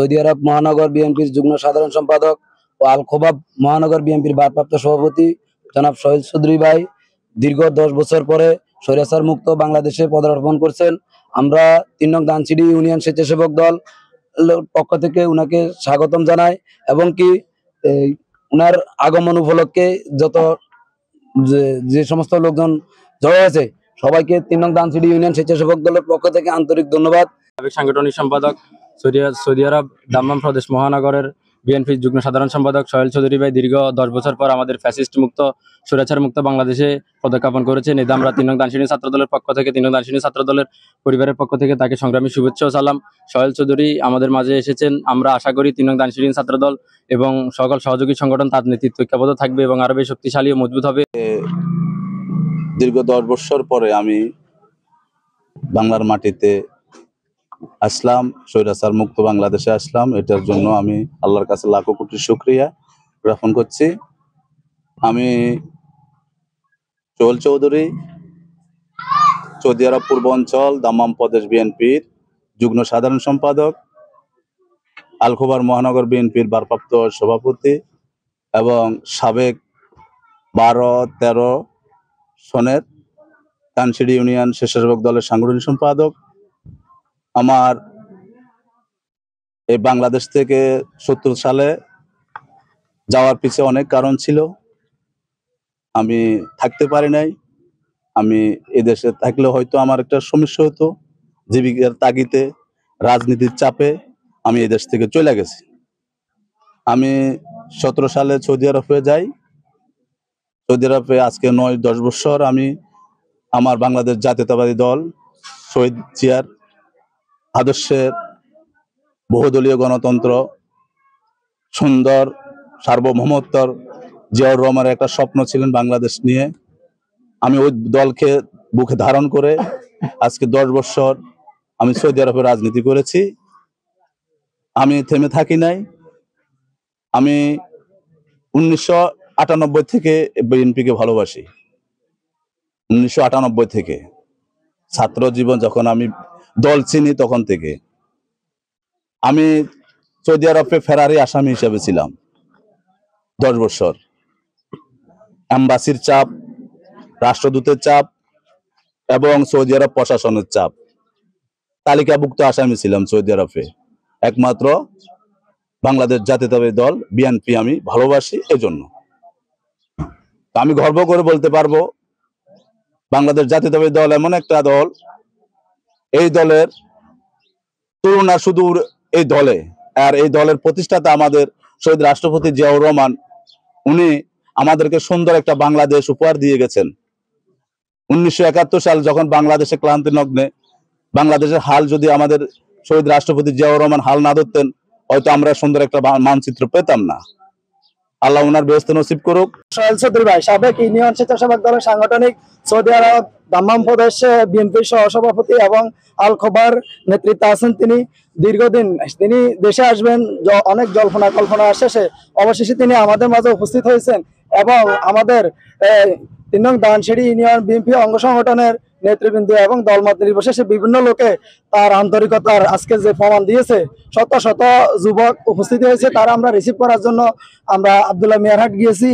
Saudi আরব মহানগর বিএনপির যুগ্ম সাধারণ সম্পাদক ও আল খোবাব মহানগর বিএনপির ভারপ্রাপ্ত সভাপতি জনাব সোহেল চৌধুরী ভাই দীর্ঘ 10 বছর পরে স্বৈরাচার মুক্ত বাংলাদেশে পদার্পণ করছেন। আমরা 3 নং ধানসিঁড়ি ইউনিয়ন স্বেচ্ছাসেবক দল পক্ষ থেকে উনাকে স্বাগতম জানাই এবং কি উনার আগমন উপলক্ষে যত যে সমস্ত লোকজন জড়ো হয়েছে সবাইকে 3 নং ধানসিঁড়ি ইউনিয়ন স্বেচ্ছাসেবক দলের পক্ষ থেকে আন্তরিক ধন্যবাদ। সাংগঠনিক সম্পাদক সৌদি আরব দাম্মাম প্রদেশ মহানগরের বিএনপির যুগ্ম সাধারণ সম্পাদক সোহেল চৌধুরী ভাই দীর্ঘ 10 বছর পর আমাদের ফ্যাসিস্ট মুক্ত স্বৈরাচার মুক্ত বাংলাদেশে পদক্ষেপণ করেছেন। এতে আমরা 3 নং ধানসিঁড়ি ছাত্র দলের পক্ষ থেকে 3 নং ধানসিঁড়ি ছাত্র দলের পরিবারের পক্ষ থেকে তাকে সংগ্রামী শুভেচ্ছা ও সালাম। সোহেল চৌধুরী আমাদের মাঝে এসেছেন। আমরা আশা করি 3 নং ধানসিঁড়ি ছাত্র দল এবং সকল সহযোগী সংগঠন তার নেতৃত্ব ঐক্যবদ্ধ থাকবে এবং আরো বেশি শক্তিশালী ও মজবুত হবে। দীর্ঘ 10 বছর পরে আমি বাংলার মাটিতে আসলাম, স্বৈরাচার মুক্ত বাংলাদেশে আসলাম। এটার জন্য আমি আল্লাহর কাছে লাখো কোটি শুকরিয়া জ্ঞাপন করছি। আমি সোহেল চৌধুরী, সৌদি আরব পূর্ব অঞ্চল দাম্মাম প্রদেশ বিএনপির যুগ্ম সাধারণ সম্পাদক, আল খোবার মহানগর বিএনপির ভারপ্রাপ্ত সভাপতি এবং সাবেক 12-13 সনের ধানসিঁড়ি ইউনিয়ন স্বেচ্ছাসেবক দলের সাংগঠনিক সম্পাদক। আমার এই বাংলাদেশ থেকে 70 সালে যাওয়ার পিছে অনেক কারণ ছিল, আমি থাকতে পারি নাই। আমি এদেশে থাকলে হয়তো আমার একটা সমস্যা হতো, জীবিকার তাগিদে রাজনীতির চাপে আমি এদেশ থেকে চলে গেছি। আমি 17 সালে সৌদি আরবে যাই। সৌদি আরবে আজকে 9-10 বছর আমি আমার বাংলাদেশ জাতীয়তাবাদী দল শহীদ জিয়ার আদর্শের বহুদলীয় গণতন্ত্র, সুন্দর সার্বভৌমত্বর জিয়াউর রহমানের একটা স্বপ্ন ছিলেন বাংলাদেশ নিয়ে। আমি ওই দলকে বুকে ধারণ করে আজকে 10 বছর আমি সৌদি আরবে রাজনীতি করেছি। আমি থেমে থাকি নাই। আমি 1998 থেকে বিএনপিকে ভালোবাসি। 1998 থেকে ছাত্র জীবন যখন আমি দল চিনি তখন থেকে আমি সৌদি আরবে ফেরারি আসামি হিসেবে ছিলাম 10 বছর। এম্বাসির চাপ, রাষ্ট্রদূতের চাপ এবং সৌদি আরব প্রশাসনের চাপ, তালিকাভুক্ত আসামি ছিলাম সৌদি আরবে। একমাত্র বাংলাদেশ জাতীয়তাবাদী দল বিএনপি আমি ভালোবাসি। এজন্য আমি গর্ব করে বলতে পারবো বাংলাদেশ জাতীয়তাবাদী দল এমন একটা দল, এই দলের তুলনা শুধু এই দলে, আর এই দলের প্রতিষ্ঠাতা আমাদের শহীদ রাষ্ট্রপতি জিয়াউর রহমান। উনি আমাদেরকে সুন্দর একটা বাংলাদেশ উপহার দিয়ে গেছেন। 1971 সাল যখন বাংলাদেশে ক্লান্তি লগ্নে বাংলাদেশের হাল যদি আমাদের শহীদ রাষ্ট্রপতি জিয়াউর রহমান হাল না ধরতেন হয়তো আমরা সুন্দর একটা মানচিত্র পেতাম না। আল্লাহ উনার বেহেশত নসিব করুক। সোহেল চৌধুরী ভাই সাবেক ইউনিয়ন স্বেচ্ছাসেবক দলের সাংগঠনিক, সৌদি আরব দাম্মাম প্রদেশ বিএনপির সহসভাপতি এবং আল খোবার নেতৃত্বে আছেন। তিনি দীর্ঘদিন তিনি দেশে আসবেন অনেক জল্পনা কল্পনা শেষে অবশেষে তিনি আমাদের মাঝে উপস্থিত হয়েছেন এবং আমাদের 3 নং ধানসিঁড়ি ইউনিয়ন বিএনপি অঙ্গ সংগঠনের নেতৃবৃন্দ এবং দলমত নির্বিশেষে বিভিন্ন লোকে তার আন্তরিকতার আজকে যে প্রমাণ দিয়েছে, শত শত যুবক উপস্থিত হয়েছে। তারা আমরা রিসিভ করার জন্য আমরা আব্দুল্লাহ মিয়ারহাট গিয়েছি।